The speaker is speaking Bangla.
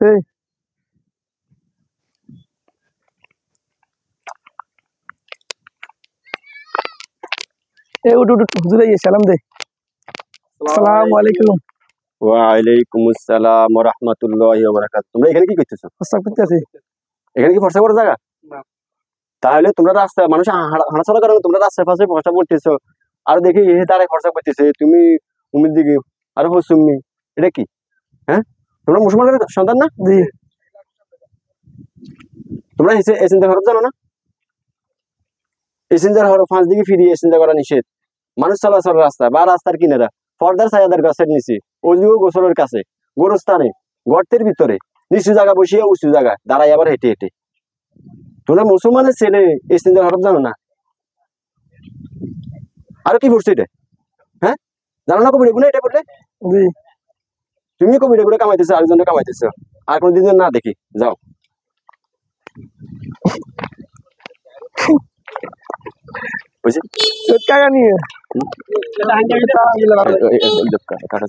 এই উঠ হুজুর সালাম দে। আসসালামু আলাইকুম। ওয়ালাইকুম আসসালাম ওয়া রাহমাতুল্লাহি ওয়া বারাকাতুহু। তোমরা এখানে কি করতেছো? প্রস্তাব করতেছি। এখানে কি ফর্সা করার জায়গা? তাহলে তোমরা রাস্তায় মানুষ হাঁটাচলা করে, তোমরা রাস্তার পাশে ফর্সা করতেছো। আর দেখি এ তারে ফর্সা করতেছে, তুমি উমির দিকে আর হসুমি, এটা কি? হ্যাঁ, তোমরা মুসলমানের সন্তান না? জি। তোমরা এসেন্দার হরফ জানো না? এসেন্দার হরফ 5 দিকে ফিরিয়ে এসেন্দা করা নিষেধ। মানুষ চলাচল রাস্তা বা রাস্তার কিনারা, পর্দার ছায়াদার গাছের নিচে, অজু গোসলের কাছে, গোরস্থানে, গর্তের ভিতরে, নিচু জায়গা বসিয়ে উঁচু জায়গায় দাঁড়াই আবার হেঁটে হেঁটে। তোমরা মুসলমানের ছেলে এসেন্দার হরফ জানো না? আরো কি পড়ছো এটা? হ্যাঁ, জানো না কবিরা গুলো এটা বললে? জি। তুমি কবিরা গুলো কামাইতেছো, আরেকজনে কামাইতেছো। আর কোনদিন না দেখি, যাও। বুঝছি টাকা নিয়ে কাটা